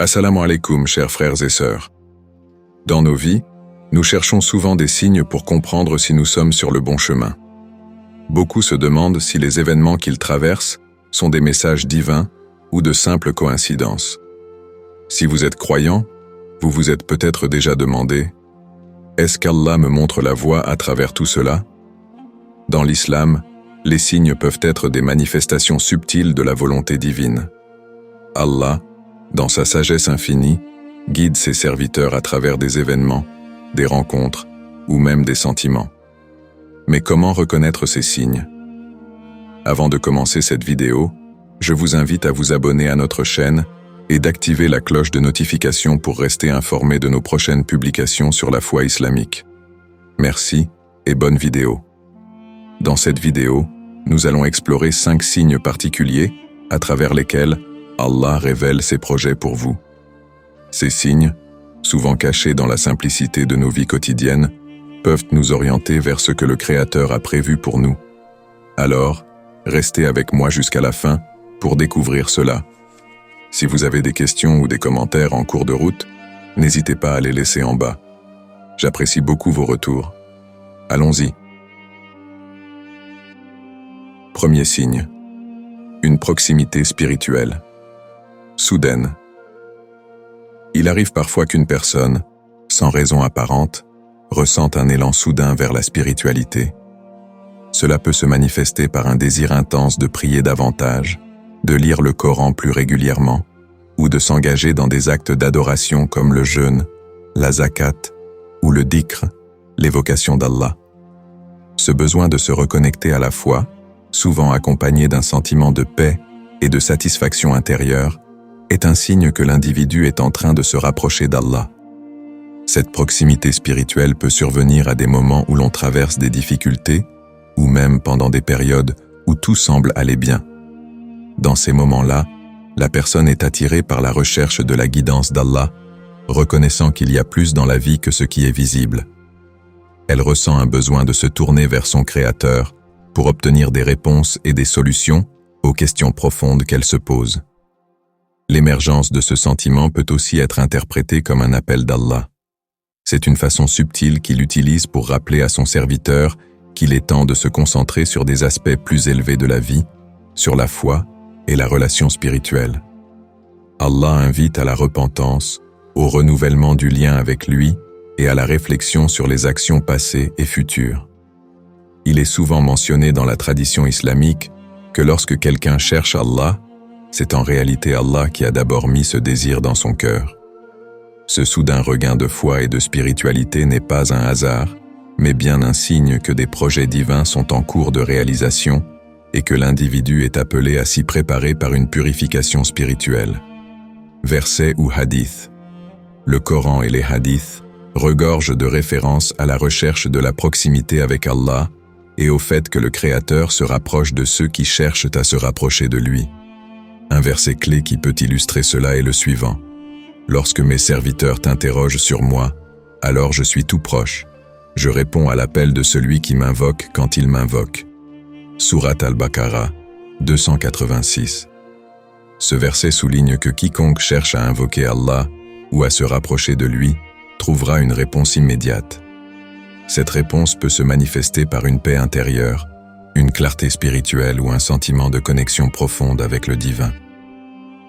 Assalamu alaikum, chers frères et sœurs. Dans nos vies, nous cherchons souvent des signes pour comprendre si nous sommes sur le bon chemin. Beaucoup se demandent si les événements qu'ils traversent sont des messages divins ou de simples coïncidences. Si vous êtes croyant, vous vous êtes peut-être déjà demandé « Est-ce qu'Allah me montre la voie à travers tout cela ?» Dans l'islam, les signes peuvent être des manifestations subtiles de la volonté divine. Allah, dans sa sagesse infinie, guide ses serviteurs à travers des événements, des rencontres ou même des sentiments. Mais comment reconnaître ces signes? Avant de commencer cette vidéo, je vous invite à vous abonner à notre chaîne et d'activer la cloche de notification pour rester informé de nos prochaines publications sur la foi islamique. Merci et bonne vidéo. Dans cette vidéo, nous allons explorer 5 signes particuliers à travers lesquels Allah révèle ses projets pour vous. Ces signes, souvent cachés dans la simplicité de nos vies quotidiennes, peuvent nous orienter vers ce que le Créateur a prévu pour nous. Alors, restez avec moi jusqu'à la fin pour découvrir cela. Si vous avez des questions ou des commentaires en cours de route, n'hésitez pas à les laisser en bas. J'apprécie beaucoup vos retours. Allons-y. Premier signe. Une proximité spirituelle. Soudaine. Il arrive parfois qu'une personne, sans raison apparente, ressente un élan soudain vers la spiritualité. Cela peut se manifester par un désir intense de prier davantage, de lire le Coran plus régulièrement, ou de s'engager dans des actes d'adoration comme le jeûne, la zakat ou le dhikr, l'évocation d'Allah. Ce besoin de se reconnecter à la foi, souvent accompagné d'un sentiment de paix et de satisfaction intérieure, est un signe que l'individu est en train de se rapprocher d'Allah. Cette proximité spirituelle peut survenir à des moments où l'on traverse des difficultés, ou même pendant des périodes où tout semble aller bien. Dans ces moments-là, la personne est attirée par la recherche de la guidance d'Allah, reconnaissant qu'il y a plus dans la vie que ce qui est visible. Elle ressent un besoin de se tourner vers son Créateur pour obtenir des réponses et des solutions aux questions profondes qu'elle se pose. L'émergence de ce sentiment peut aussi être interprétée comme un appel d'Allah. C'est une façon subtile qu'il utilise pour rappeler à son serviteur qu'il est temps de se concentrer sur des aspects plus élevés de la vie, sur la foi et la relation spirituelle. Allah invite à la repentance, au renouvellement du lien avec lui et à la réflexion sur les actions passées et futures. Il est souvent mentionné dans la tradition islamique que lorsque quelqu'un cherche Allah, c'est en réalité Allah qui a d'abord mis ce désir dans son cœur. Ce soudain regain de foi et de spiritualité n'est pas un hasard, mais bien un signe que des projets divins sont en cours de réalisation et que l'individu est appelé à s'y préparer par une purification spirituelle. Versets ou hadiths. Le Coran et les hadiths regorgent de références à la recherche de la proximité avec Allah et au fait que le Créateur se rapproche de ceux qui cherchent à se rapprocher de lui. Un verset clé qui peut illustrer cela est le suivant. « Lorsque mes serviteurs t'interrogent sur moi, alors je suis tout proche. Je réponds à l'appel de celui qui m'invoque quand il m'invoque. » Surat al-Baqarah, 286. Ce verset souligne que quiconque cherche à invoquer Allah ou à se rapprocher de lui trouvera une réponse immédiate. Cette réponse peut se manifester par une paix intérieure, une clarté spirituelle ou un sentiment de connexion profonde avec le divin.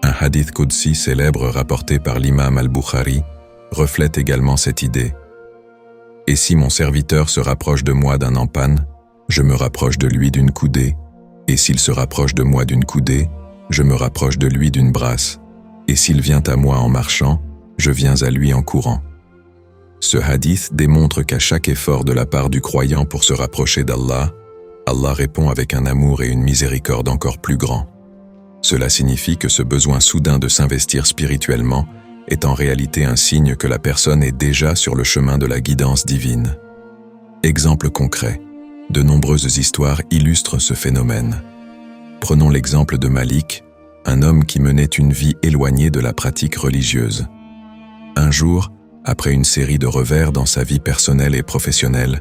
Un hadith qudsi célèbre rapporté par l'imam al-Bukhari reflète également cette idée. « Et si mon serviteur se rapproche de moi d'un empan, je me rapproche de lui d'une coudée, et s'il se rapproche de moi d'une coudée, je me rapproche de lui d'une brasse, et s'il vient à moi en marchant, je viens à lui en courant. » Ce hadith démontre qu'à chaque effort de la part du croyant pour se rapprocher d'Allah, Allah répond avec un amour et une miséricorde encore plus grands. Cela signifie que ce besoin soudain de s'investir spirituellement est en réalité un signe que la personne est déjà sur le chemin de la guidance divine. Exemple concret. De nombreuses histoires illustrent ce phénomène. Prenons l'exemple de Malik, un homme qui menait une vie éloignée de la pratique religieuse. Un jour, après une série de revers dans sa vie personnelle et professionnelle,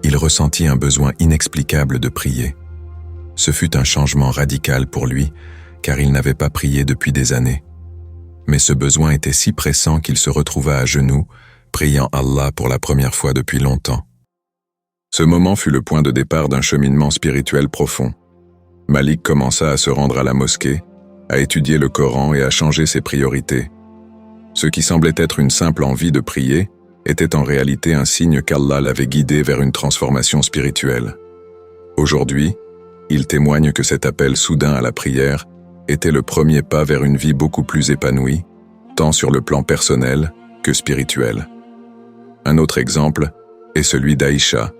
il ressentit un besoin inexplicable de prier. Ce fut un changement radical pour lui, car il n'avait pas prié depuis des années. Mais ce besoin était si pressant qu'il se retrouva à genoux, priant Allah pour la première fois depuis longtemps. Ce moment fut le point de départ d'un cheminement spirituel profond. Malik commença à se rendre à la mosquée, à étudier le Coran et à changer ses priorités. Ce qui semblait être une simple envie de prier était en réalité un signe qu'Allah l'avait guidé vers une transformation spirituelle. Aujourd'hui, il témoigne que cet appel soudain à la prière était le premier pas vers une vie beaucoup plus épanouie, tant sur le plan personnel que spirituel. Un autre exemple est celui d'Aïcha,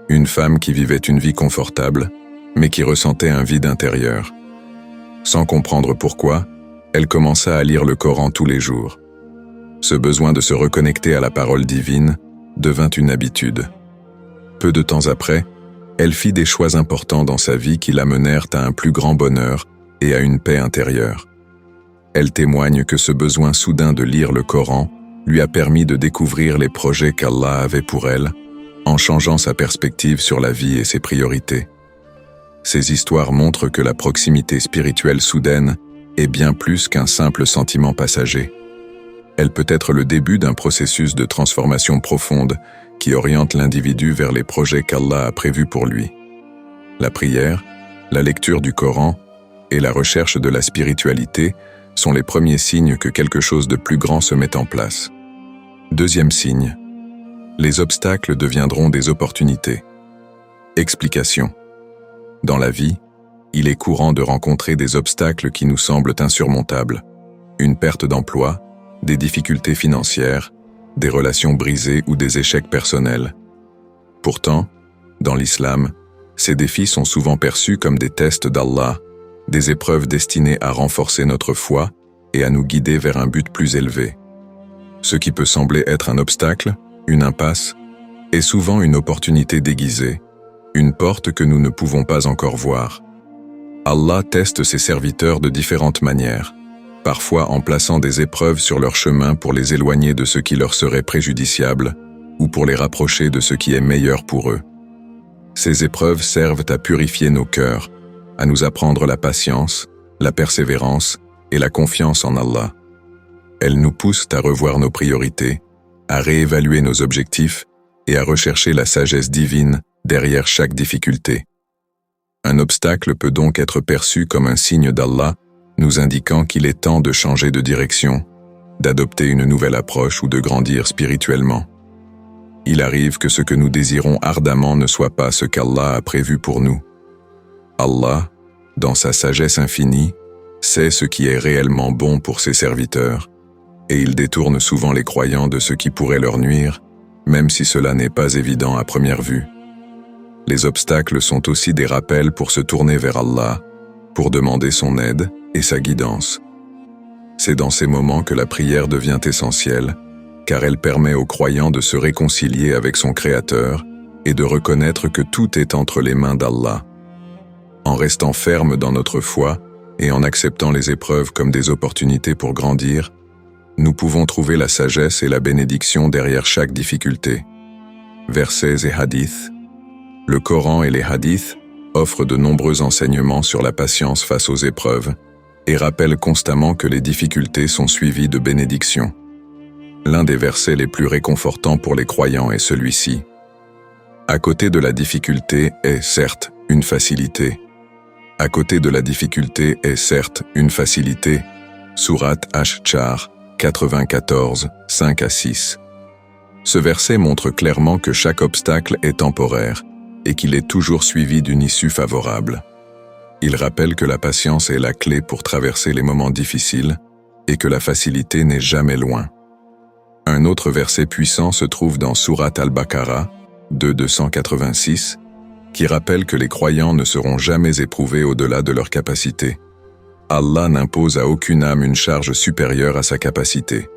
une femme qui vivait une vie confortable, mais qui ressentait un vide intérieur. Sans comprendre pourquoi, elle commença à lire le Coran tous les jours. Ce besoin de se reconnecter à la parole divine devint une habitude. Peu de temps après, elle fit des choix importants dans sa vie qui l'amenèrent à un plus grand bonheur et à une paix intérieure. Elle témoigne que ce besoin soudain de lire le Coran lui a permis de découvrir les projets qu'Allah avait pour elle, en changeant sa perspective sur la vie et ses priorités. Ces histoires montrent que la proximité spirituelle soudaine est bien plus qu'un simple sentiment passager. Elle peut être le début d'un processus de transformation profonde qui oriente l'individu vers les projets qu'Allah a prévus pour lui. La prière, la lecture du Coran et la recherche de la spiritualité sont les premiers signes que quelque chose de plus grand se met en place. Deuxième signe, les obstacles deviendront des opportunités. Explication. Dans la vie, il est courant de rencontrer des obstacles qui nous semblent insurmontables. Une perte d'emploi, des difficultés financières, des relations brisées ou des échecs personnels. Pourtant, dans l'islam, ces défis sont souvent perçus comme des tests d'Allah, des épreuves destinées à renforcer notre foi et à nous guider vers un but plus élevé. Ce qui peut sembler être un obstacle, une impasse, est souvent une opportunité déguisée, une porte que nous ne pouvons pas encore voir. Allah teste ses serviteurs de différentes manières, parfois en plaçant des épreuves sur leur chemin pour les éloigner de ce qui leur serait préjudiciable ou pour les rapprocher de ce qui est meilleur pour eux. Ces épreuves servent à purifier nos cœurs, à nous apprendre la patience, la persévérance et la confiance en Allah. Elles nous poussent à revoir nos priorités, à réévaluer nos objectifs et à rechercher la sagesse divine derrière chaque difficulté. Un obstacle peut donc être perçu comme un signe d'Allah, nous indiquant qu'il est temps de changer de direction, d'adopter une nouvelle approche ou de grandir spirituellement. Il arrive que ce que nous désirons ardemment ne soit pas ce qu'Allah a prévu pour nous. Allah, dans sa sagesse infinie, sait ce qui est réellement bon pour ses serviteurs, et il détourne souvent les croyants de ce qui pourrait leur nuire, même si cela n'est pas évident à première vue. Les obstacles sont aussi des rappels pour se tourner vers Allah, pour demander son aide et sa guidance. C'est dans ces moments que la prière devient essentielle, car elle permet aux croyants de se réconcilier avec son Créateur et de reconnaître que tout est entre les mains d'Allah. En restant ferme dans notre foi et en acceptant les épreuves comme des opportunités pour grandir, nous pouvons trouver la sagesse et la bénédiction derrière chaque difficulté. Versets et hadiths. Le Coran et les hadiths offrent de nombreux enseignements sur la patience face aux épreuves et rappellent constamment que les difficultés sont suivies de bénédictions. L'un des versets les plus réconfortants pour les croyants est celui-ci. À côté de la difficulté est certes une facilité. À côté de la difficulté est certes une facilité. Sourate Ash-Char 94, 5-6. Ce verset montre clairement que chaque obstacle est temporaire et qu'il est toujours suivi d'une issue favorable. Il rappelle que la patience est la clé pour traverser les moments difficiles et que la facilité n'est jamais loin. Un autre verset puissant se trouve dans Sourate Al-Baqarah 286, qui rappelle que les croyants ne seront jamais éprouvés au-delà de leurs capacités. Allah n'impose à aucune âme une charge supérieure à sa capacité.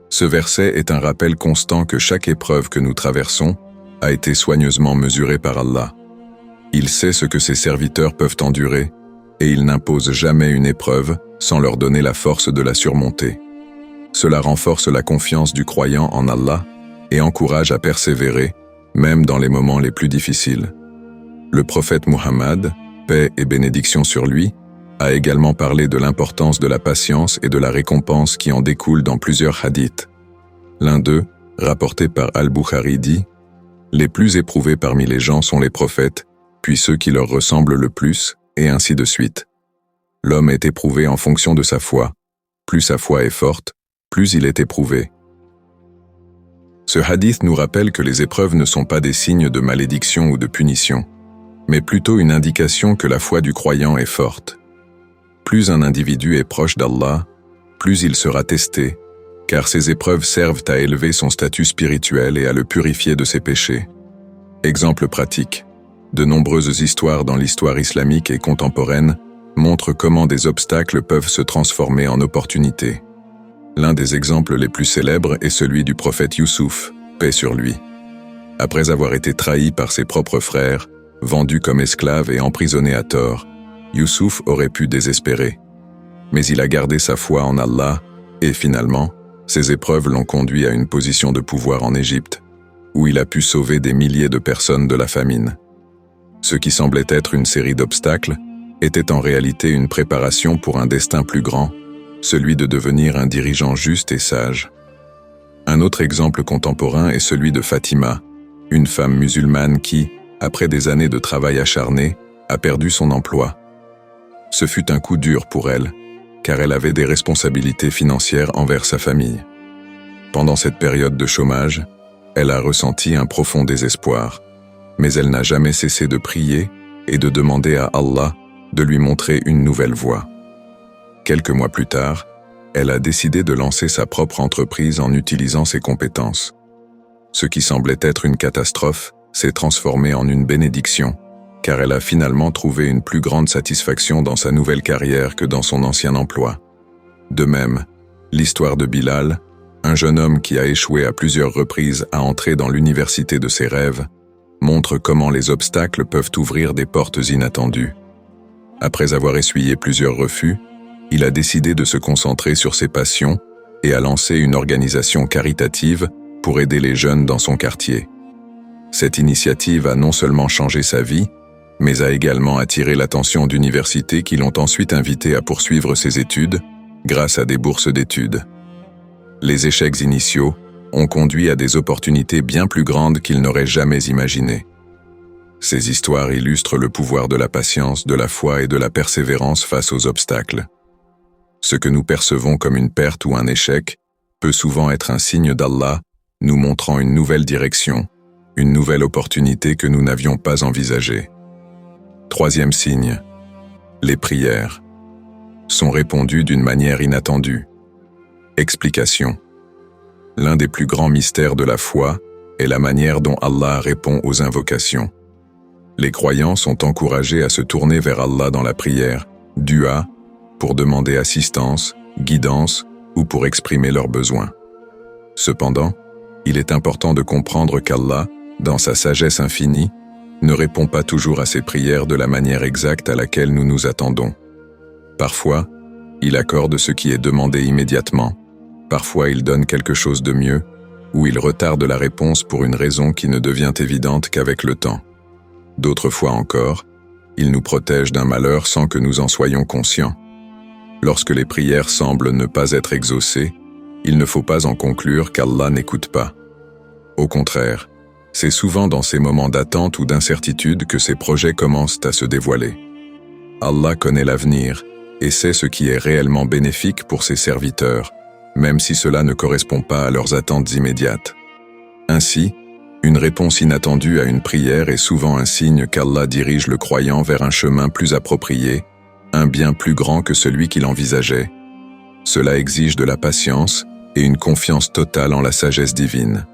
Ce verset est un rappel constant que chaque épreuve que nous traversons a été soigneusement mesurée par Allah. Il sait ce que ses serviteurs peuvent endurer, et il n'impose jamais une épreuve sans leur donner la force de la surmonter. Cela renforce la confiance du croyant en Allah et encourage à persévérer, même dans les moments les plus difficiles. Le prophète Muhammad, paix et bénédiction sur lui, a également parlé de l'importance de la patience et de la récompense qui en découle dans plusieurs hadiths. L'un d'eux, rapporté par Al-Bukhari, dit « Les plus éprouvés parmi les gens sont les prophètes, puis ceux qui leur ressemblent le plus, et ainsi de suite. L'homme est éprouvé en fonction de sa foi. Plus sa foi est forte, plus il est éprouvé. » Ce hadith nous rappelle que les épreuves ne sont pas des signes de malédiction ou de punition, mais plutôt une indication que la foi du croyant est forte. Plus un individu est proche d'Allah, plus il sera testé, car ces épreuves servent à élever son statut spirituel et à le purifier de ses péchés. Exemple pratique. De nombreuses histoires dans l'histoire islamique et contemporaine montrent comment des obstacles peuvent se transformer en opportunités. L'un des exemples les plus célèbres est celui du prophète Youssouf, paix sur lui. Après avoir été trahi par ses propres frères, vendu comme esclave et emprisonné à tort, Youssouf aurait pu désespérer. Mais il a gardé sa foi en Allah et finalement, ces épreuves l'ont conduit à une position de pouvoir en Égypte, où il a pu sauver des milliers de personnes de la famine. Ce qui semblait être une série d'obstacles était en réalité une préparation pour un destin plus grand, celui de devenir un dirigeant juste et sage. Un autre exemple contemporain est celui de Fatima, une femme musulmane qui, après des années de travail acharné, a perdu son emploi. Ce fut un coup dur pour elle, car elle avait des responsabilités financières envers sa famille. Pendant cette période de chômage, elle a ressenti un profond désespoir, mais elle n'a jamais cessé de prier et de demander à Allah de lui montrer une nouvelle voie. Quelques mois plus tard, elle a décidé de lancer sa propre entreprise en utilisant ses compétences. Ce qui semblait être une catastrophe s'est transformé en une bénédiction, car elle a finalement trouvé une plus grande satisfaction dans sa nouvelle carrière que dans son ancien emploi. De même, l'histoire de Bilal, un jeune homme qui a échoué à plusieurs reprises à entrer dans l'université de ses rêves, montre comment les obstacles peuvent ouvrir des portes inattendues. Après avoir essuyé plusieurs refus, il a décidé de se concentrer sur ses passions et a lancé une organisation caritative pour aider les jeunes dans son quartier. Cette initiative a non seulement changé sa vie, mais a également attiré l'attention d'universités qui l'ont ensuite invité à poursuivre ses études grâce à des bourses d'études. Les échecs initiaux ont conduit à des opportunités bien plus grandes qu'il n'aurait jamais imaginées. Ces histoires illustrent le pouvoir de la patience, de la foi et de la persévérance face aux obstacles. Ce que nous percevons comme une perte ou un échec peut souvent être un signe d'Allah nous montrant une nouvelle direction, une nouvelle opportunité que nous n'avions pas envisagée. Troisième signe, les prières sont répondues d'une manière inattendue. Explication. L'un des plus grands mystères de la foi est la manière dont Allah répond aux invocations. Les croyants sont encouragés à se tourner vers Allah dans la prière, dua, pour demander assistance, guidance ou pour exprimer leurs besoins. Cependant, il est important de comprendre qu'Allah, dans sa sagesse infinie, ne répond pas toujours à ces prières de la manière exacte à laquelle nous nous attendons. Parfois, il accorde ce qui est demandé immédiatement, parfois il donne quelque chose de mieux, ou il retarde la réponse pour une raison qui ne devient évidente qu'avec le temps. D'autres fois encore, il nous protège d'un malheur sans que nous en soyons conscients. Lorsque les prières semblent ne pas être exaucées, il ne faut pas en conclure qu'Allah n'écoute pas. Au contraire, c'est souvent dans ces moments d'attente ou d'incertitude que ces projets commencent à se dévoiler. Allah connaît l'avenir et sait ce qui est réellement bénéfique pour ses serviteurs, même si cela ne correspond pas à leurs attentes immédiates. Ainsi, une réponse inattendue à une prière est souvent un signe qu'Allah dirige le croyant vers un chemin plus approprié, un bien plus grand que celui qu'il envisageait. Cela exige de la patience et une confiance totale en la sagesse divine.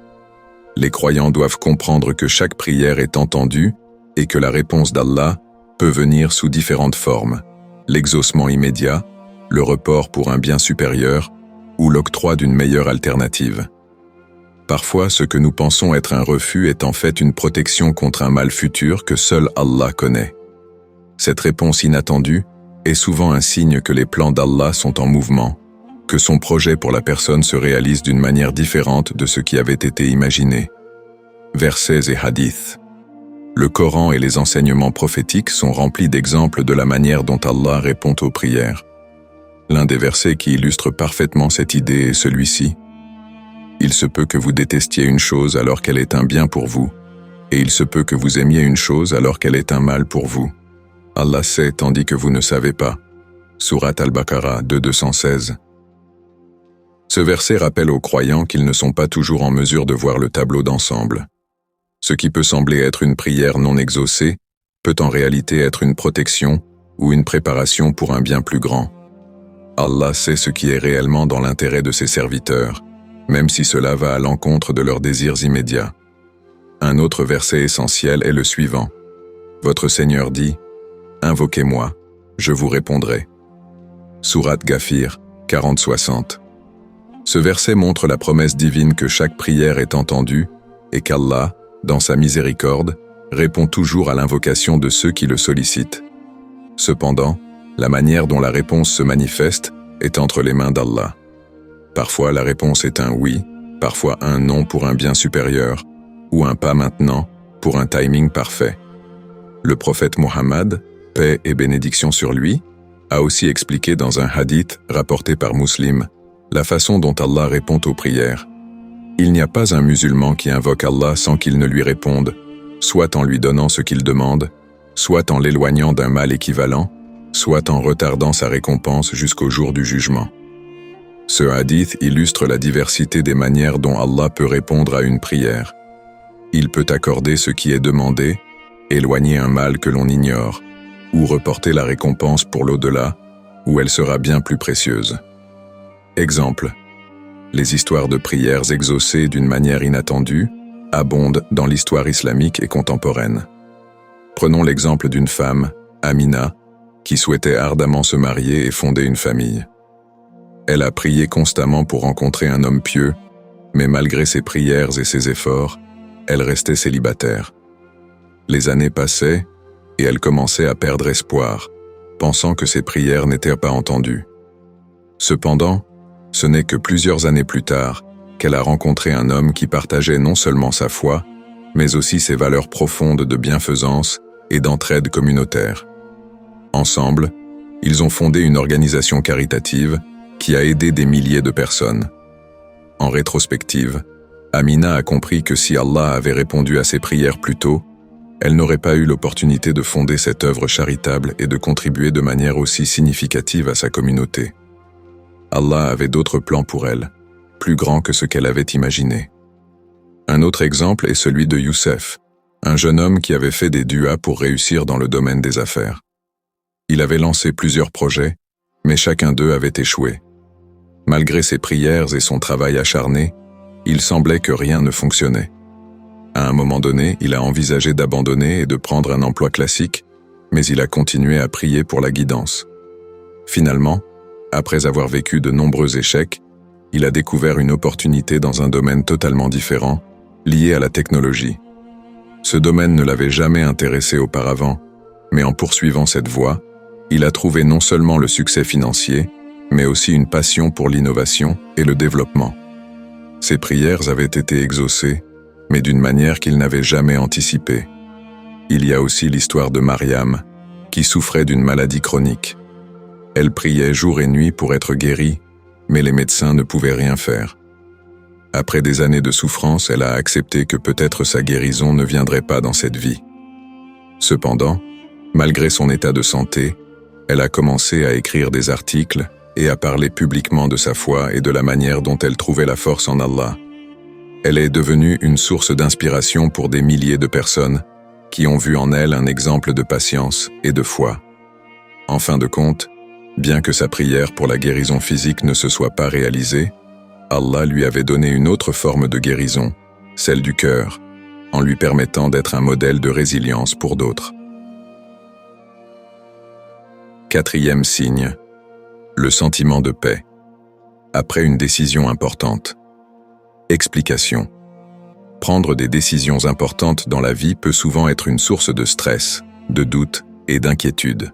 Les croyants doivent comprendre que chaque prière est entendue et que la réponse d'Allah peut venir sous différentes formes: l'exaucement immédiat, le report pour un bien supérieur ou l'octroi d'une meilleure alternative. Parfois, ce que nous pensons être un refus est en fait une protection contre un mal futur que seul Allah connaît. Cette réponse inattendue est souvent un signe que les plans d'Allah sont en mouvement, que son projet pour la personne se réalise d'une manière différente de ce qui avait été imaginé. Versets et hadiths. Le Coran et les enseignements prophétiques sont remplis d'exemples de la manière dont Allah répond aux prières. L'un des versets qui illustre parfaitement cette idée est celui-ci. Il se peut que vous détestiez une chose alors qu'elle est un bien pour vous, et il se peut que vous aimiez une chose alors qu'elle est un mal pour vous. Allah sait tandis que vous ne savez pas. Sourate Al-Baqarah 2:216. Ce verset rappelle aux croyants qu'ils ne sont pas toujours en mesure de voir le tableau d'ensemble. Ce qui peut sembler être une prière non exaucée peut en réalité être une protection ou une préparation pour un bien plus grand. Allah sait ce qui est réellement dans l'intérêt de ses serviteurs, même si cela va à l'encontre de leurs désirs immédiats. Un autre verset essentiel est le suivant. Votre Seigneur dit « Invoquez-moi, je vous répondrai ». Sourate Ghafir 40-60. Ce verset montre la promesse divine que chaque prière est entendue et qu'Allah, dans sa miséricorde, répond toujours à l'invocation de ceux qui le sollicitent. Cependant, la manière dont la réponse se manifeste est entre les mains d'Allah. Parfois la réponse est un oui, parfois un non pour un bien supérieur, ou un pas maintenant pour un timing parfait. Le prophète Muhammad, paix et bénédiction sur lui, a aussi expliqué dans un hadith rapporté par Muslim la façon dont Allah répond aux prières. Il n'y a pas un musulman qui invoque Allah sans qu'il ne lui réponde, soit en lui donnant ce qu'il demande, soit en l'éloignant d'un mal équivalent, soit en retardant sa récompense jusqu'au jour du jugement. Ce hadith illustre la diversité des manières dont Allah peut répondre à une prière. Il peut accorder ce qui est demandé, éloigner un mal que l'on ignore, ou reporter la récompense pour l'au-delà, où elle sera bien plus précieuse. Exemple. Les histoires de prières exaucées d'une manière inattendue abondent dans l'histoire islamique et contemporaine. Prenons l'exemple d'une femme, Amina, qui souhaitait ardemment se marier et fonder une famille. Elle a prié constamment pour rencontrer un homme pieux, mais malgré ses prières et ses efforts, elle restait célibataire. Les années passaient et elle commençait à perdre espoir, pensant que ses prières n'étaient pas entendues. Cependant, ce n'est que plusieurs années plus tard qu'elle a rencontré un homme qui partageait non seulement sa foi, mais aussi ses valeurs profondes de bienfaisance et d'entraide communautaire. Ensemble, ils ont fondé une organisation caritative qui a aidé des milliers de personnes. En rétrospective, Amina a compris que si Allah avait répondu à ses prières plus tôt, elle n'aurait pas eu l'opportunité de fonder cette œuvre charitable et de contribuer de manière aussi significative à sa communauté. Allah avait d'autres plans pour elle, plus grands que ce qu'elle avait imaginé. Un autre exemple est celui de Youssef, un jeune homme qui avait fait des duas pour réussir dans le domaine des affaires. Il avait lancé plusieurs projets, mais chacun d'eux avait échoué. Malgré ses prières et son travail acharné, il semblait que rien ne fonctionnait. À un moment donné, il a envisagé d'abandonner et de prendre un emploi classique, mais il a continué à prier pour la guidance. Finalement, après avoir vécu de nombreux échecs, il a découvert une opportunité dans un domaine totalement différent, lié à la technologie. Ce domaine ne l'avait jamais intéressé auparavant, mais en poursuivant cette voie, il a trouvé non seulement le succès financier, mais aussi une passion pour l'innovation et le développement. Ses prières avaient été exaucées, mais d'une manière qu'il n'avait jamais anticipée. Il y a aussi l'histoire de Mariam, qui souffrait d'une maladie chronique. Elle priait jour et nuit pour être guérie, mais les médecins ne pouvaient rien faire. Après des années de souffrance, elle a accepté que peut-être sa guérison ne viendrait pas dans cette vie. Cependant, malgré son état de santé, elle a commencé à écrire des articles et à parler publiquement de sa foi et de la manière dont elle trouvait la force en Allah. Elle est devenue une source d'inspiration pour des milliers de personnes qui ont vu en elle un exemple de patience et de foi. En fin de compte, bien que sa prière pour la guérison physique ne se soit pas réalisée, Allah lui avait donné une autre forme de guérison, celle du cœur, en lui permettant d'être un modèle de résilience pour d'autres. Quatrième signe, le sentiment de paix. Après une décision importante. Explication. Prendre des décisions importantes dans la vie peut souvent être une source de stress, de doute et d'inquiétude.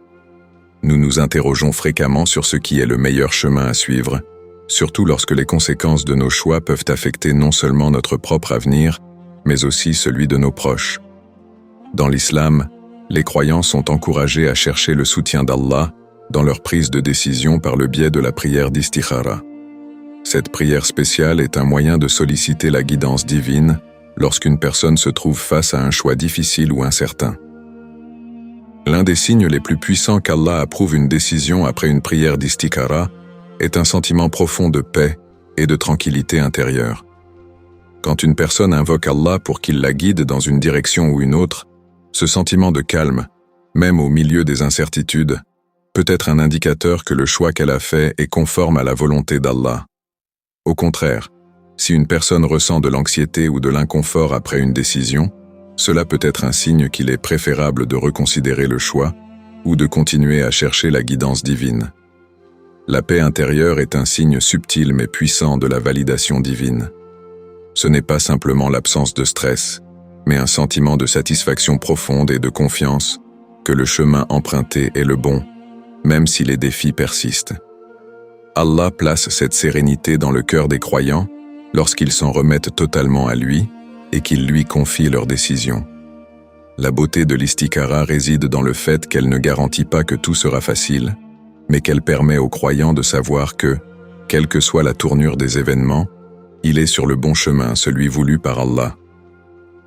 Nous nous interrogeons fréquemment sur ce qui est le meilleur chemin à suivre, surtout lorsque les conséquences de nos choix peuvent affecter non seulement notre propre avenir, mais aussi celui de nos proches. Dans l'islam, les croyants sont encouragés à chercher le soutien d'Allah dans leur prise de décision par le biais de la prière d'istikhara. Cette prière spéciale est un moyen de solliciter la guidance divine lorsqu'une personne se trouve face à un choix difficile ou incertain. L'un des signes les plus puissants qu'Allah approuve une décision après une prière d'istikhara est un sentiment profond de paix et de tranquillité intérieure. Quand une personne invoque Allah pour qu'il la guide dans une direction ou une autre, ce sentiment de calme, même au milieu des incertitudes, peut être un indicateur que le choix qu'elle a fait est conforme à la volonté d'Allah. Au contraire, si une personne ressent de l'anxiété ou de l'inconfort après une décision, cela peut être un signe qu'il est préférable de reconsidérer le choix ou de continuer à chercher la guidance divine. La paix intérieure est un signe subtil mais puissant de la validation divine. Ce n'est pas simplement l'absence de stress, mais un sentiment de satisfaction profonde et de confiance que le chemin emprunté est le bon, même si les défis persistent. Allah place cette sérénité dans le cœur des croyants lorsqu'ils s'en remettent totalement à lui et qu'ils lui confient leurs décisions. La beauté de l'istikhara réside dans le fait qu'elle ne garantit pas que tout sera facile, mais qu'elle permet aux croyants de savoir que, quelle que soit la tournure des événements, il est sur le bon chemin, celui voulu par Allah.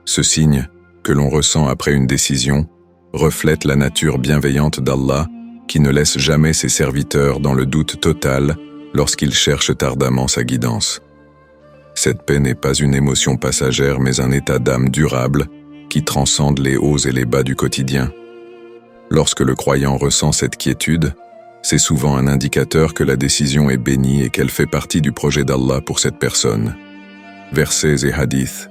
Ce signe, que l'on ressent après une décision, reflète la nature bienveillante d'Allah qui ne laisse jamais ses serviteurs dans le doute total lorsqu'ils cherchent ardemment sa guidance. Cette paix n'est pas une émotion passagère mais un état d'âme durable qui transcende les hauts et les bas du quotidien. Lorsque le croyant ressent cette quiétude, c'est souvent un indicateur que la décision est bénie et qu'elle fait partie du projet d'Allah pour cette personne. Versets et hadiths.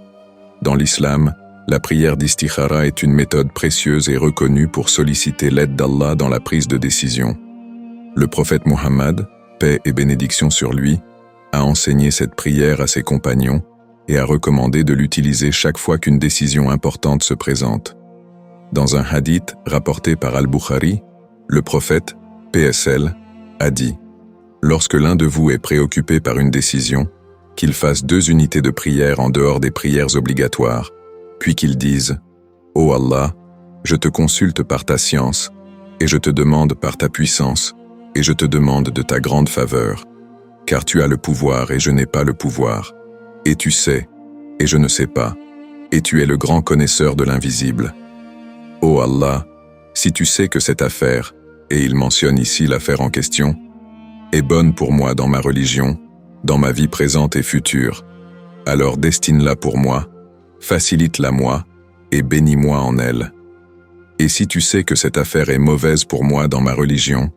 Dans l'islam, la prière d'istikhara est une méthode précieuse et reconnue pour solliciter l'aide d'Allah dans la prise de décision. Le prophète Muhammad, paix et bénédiction sur lui, a enseigné cette prière à ses compagnons et a recommandé de l'utiliser chaque fois qu'une décision importante se présente. Dans un hadith rapporté par Al-Bukhari, le prophète, PSL, a dit « Lorsque l'un de vous est préoccupé par une décision, qu'il fasse 2 unités de prière en dehors des prières obligatoires, puis qu'il dise « Ô Allah, je te consulte par ta science, et je te demande par ta puissance, et je te demande de ta grande faveur, car tu as le pouvoir et je n'ai pas le pouvoir, et tu sais, et je ne sais pas, et tu es le grand connaisseur de l'invisible. Ô Allah, si tu sais que cette affaire, et il mentionne ici l'affaire en question, est bonne pour moi dans ma religion, dans ma vie présente et future, alors destine-la pour moi, facilite-la moi, et bénis-moi en elle. Et si tu sais que cette affaire est mauvaise pour moi dans ma religion,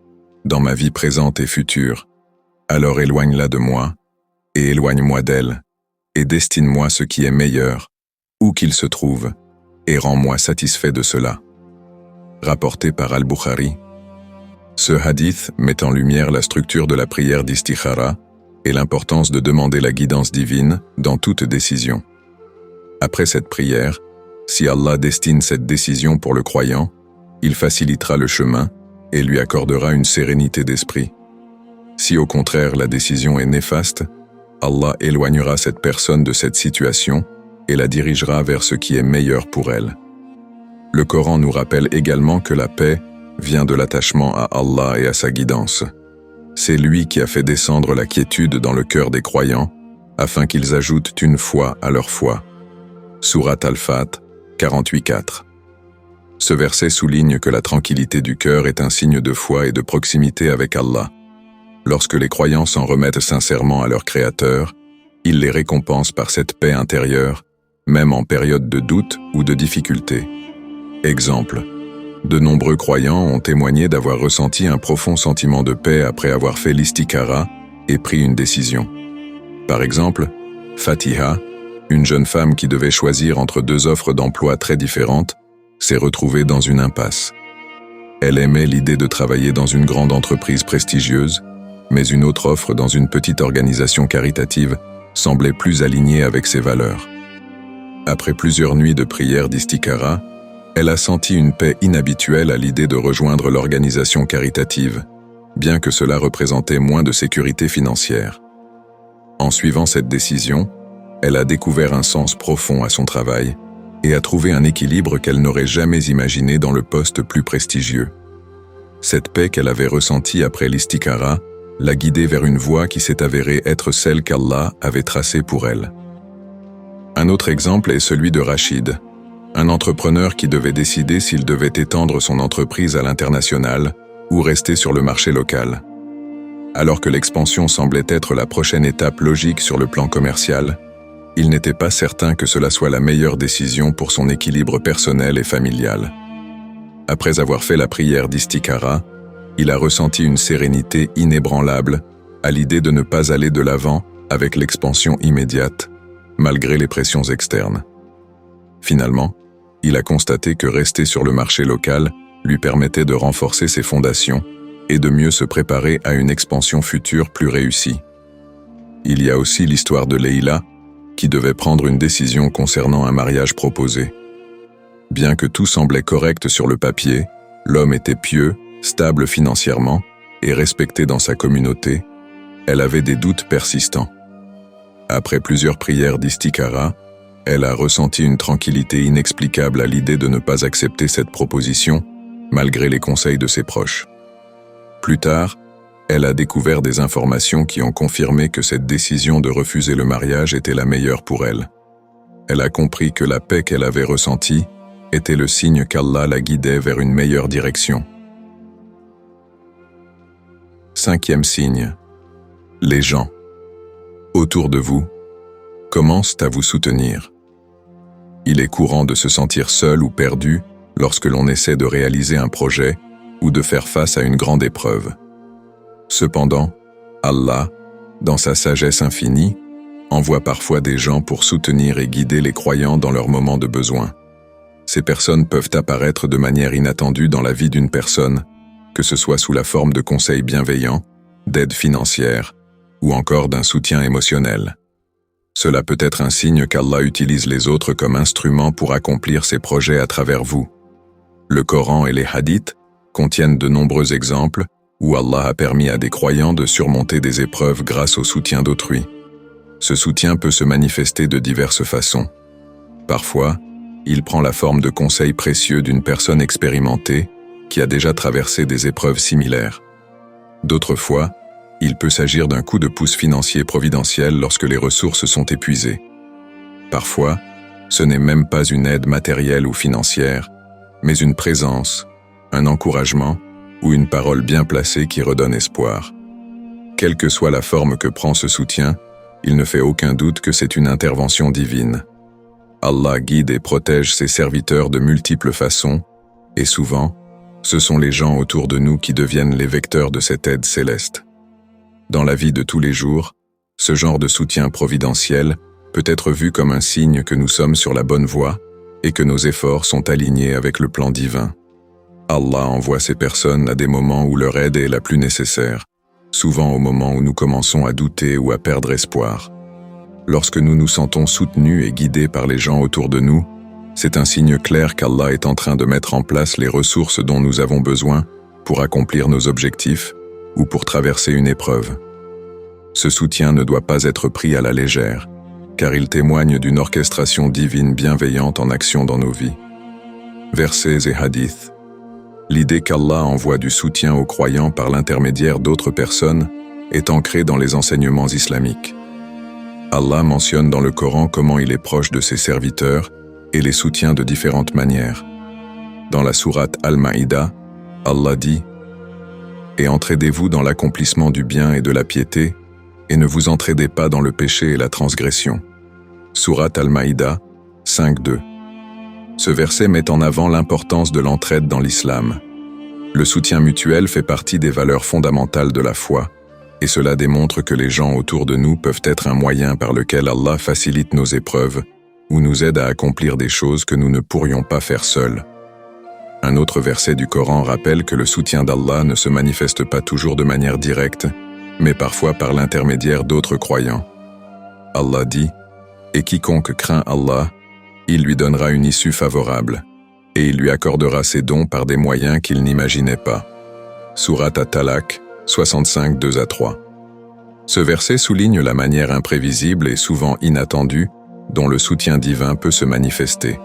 dans ma vie présente et future, alors éloigne-la de moi, et éloigne-moi d'elle, et destine-moi ce qui est meilleur, où qu'il se trouve, et rends-moi satisfait de cela. » Rapporté par Al-Bukhari. Ce hadith met en lumière la structure de la prière d'istikhara et l'importance de demander la guidance divine dans toute décision. Après cette prière, si Allah destine cette décision pour le croyant, il facilitera le chemin et lui accordera une sérénité d'esprit. Si au contraire la décision est néfaste, Allah éloignera cette personne de cette situation et la dirigera vers ce qui est meilleur pour elle. Le Coran nous rappelle également que la paix vient de l'attachement à Allah et à sa guidance. C'est lui qui a fait descendre la quiétude dans le cœur des croyants, afin qu'ils ajoutent une foi à leur foi. Sourate Al-Fat, 48-4. Ce verset souligne que la tranquillité du cœur est un signe de foi et de proximité avec Allah. Lorsque les croyants s'en remettent sincèrement à leur Créateur, il les récompense par cette paix intérieure, même en période de doute ou de difficulté. Exemple. De nombreux croyants ont témoigné d'avoir ressenti un profond sentiment de paix après avoir fait l'istikhara et pris une décision. Par exemple, Fatiha, une jeune femme qui devait choisir entre 2 offres d'emploi très différentes, s'est retrouvée dans une impasse. Elle aimait l'idée de travailler dans une grande entreprise prestigieuse, mais une autre offre dans une petite organisation caritative semblait plus alignée avec ses valeurs. Après plusieurs nuits de prière d'istikhara, elle a senti une paix inhabituelle à l'idée de rejoindre l'organisation caritative, bien que cela représentait moins de sécurité financière. En suivant cette décision, elle a découvert un sens profond à son travail et a trouvé un équilibre qu'elle n'aurait jamais imaginé dans le poste plus prestigieux. Cette paix qu'elle avait ressentie après l'istikhara l'a guidée vers une voie qui s'est avérée être celle qu'Allah avait tracée pour elle. Un autre exemple est celui de Rachid, un entrepreneur qui devait décider s'il devait étendre son entreprise à l'international ou rester sur le marché local. Alors que l'expansion semblait être la prochaine étape logique sur le plan commercial, il n'était pas certain que cela soit la meilleure décision pour son équilibre personnel et familial. Après avoir fait la prière d'istikhara, il a ressenti une sérénité inébranlable à l'idée de ne pas aller de l'avant avec l'expansion immédiate, malgré les pressions externes. Finalement, il a constaté que rester sur le marché local lui permettait de renforcer ses fondations et de mieux se préparer à une expansion future plus réussie. Il y a aussi l'histoire de Leïla, qui devait prendre une décision concernant un mariage proposé. Bien que tout semblait correct sur le papier, l'homme était pieux, stable financièrement et respecté dans sa communauté, elle avait des doutes persistants. Après plusieurs prières d'istikhara, elle a ressenti une tranquillité inexplicable à l'idée de ne pas accepter cette proposition, malgré les conseils de ses proches. Plus tard, elle a découvert des informations qui ont confirmé que cette décision de refuser le mariage était la meilleure pour elle. Elle a compris que la paix qu'elle avait ressentie était le signe qu'Allah la guidait vers une meilleure direction. 5e signe. Les gens autour de vous commencent à vous soutenir. Il est courant de se sentir seul ou perdu lorsque l'on essaie de réaliser un projet ou de faire face à une grande épreuve. Cependant, Allah, dans sa sagesse infinie, envoie parfois des gens pour soutenir et guider les croyants dans leurs moments de besoin. Ces personnes peuvent apparaître de manière inattendue dans la vie d'une personne, que ce soit sous la forme de conseils bienveillants, d'aide financière ou encore d'un soutien émotionnel. Cela peut être un signe qu'Allah utilise les autres comme instruments pour accomplir ses projets à travers vous. Le Coran et les hadiths contiennent de nombreux exemples où Allah a permis à des croyants de surmonter des épreuves grâce au soutien d'autrui. Ce soutien peut se manifester de diverses façons. Parfois, il prend la forme de conseils précieux d'une personne expérimentée qui a déjà traversé des épreuves similaires. D'autres fois, il peut s'agir d'un coup de pouce financier providentiel lorsque les ressources sont épuisées. Parfois, ce n'est même pas une aide matérielle ou financière, mais une présence, un encouragement ou une parole bien placée qui redonne espoir. Quelle que soit la forme que prend ce soutien, il ne fait aucun doute que c'est une intervention divine. Allah guide et protège ses serviteurs de multiples façons, et souvent, ce sont les gens autour de nous qui deviennent les vecteurs de cette aide céleste. Dans la vie de tous les jours, ce genre de soutien providentiel peut être vu comme un signe que nous sommes sur la bonne voie et que nos efforts sont alignés avec le plan divin. Allah envoie ces personnes à des moments où leur aide est la plus nécessaire, souvent au moment où nous commençons à douter ou à perdre espoir. Lorsque nous nous sentons soutenus et guidés par les gens autour de nous, c'est un signe clair qu'Allah est en train de mettre en place les ressources dont nous avons besoin pour accomplir nos objectifs ou pour traverser une épreuve. Ce soutien ne doit pas être pris à la légère, car il témoigne d'une orchestration divine bienveillante en action dans nos vies. Versets et hadiths. L'idée qu'Allah envoie du soutien aux croyants par l'intermédiaire d'autres personnes est ancrée dans les enseignements islamiques. Allah mentionne dans le Coran comment il est proche de ses serviteurs et les soutient de différentes manières. Dans la sourate Al-Maïda, Allah dit « Et entraidez-vous dans l'accomplissement du bien et de la piété, et ne vous entraidez pas dans le péché et la transgression. » Sourate Al-Maïda 5.2. Ce verset met en avant l'importance de l'entraide dans l'islam. Le soutien mutuel fait partie des valeurs fondamentales de la foi, et cela démontre que les gens autour de nous peuvent être un moyen par lequel Allah facilite nos épreuves ou nous aide à accomplir des choses que nous ne pourrions pas faire seuls. Un autre verset du Coran rappelle que le soutien d'Allah ne se manifeste pas toujours de manière directe, mais parfois par l'intermédiaire d'autres croyants. Allah dit « Et quiconque craint Allah, il lui donnera une issue favorable, et il lui accordera ses dons par des moyens qu'il n'imaginait pas. » Sourate At-Talaq 65, 2-3. Ce verset souligne la manière imprévisible et souvent inattendue dont le soutien divin peut se manifester.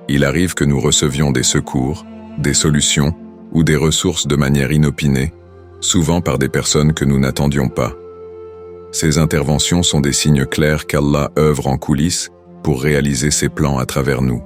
Il arrive que nous recevions des secours, des solutions ou des ressources de manière inopinée, souvent par des personnes que nous n'attendions pas. Ces interventions sont des signes clairs qu'Allah œuvre en coulisses pour réaliser ses plans à travers nous.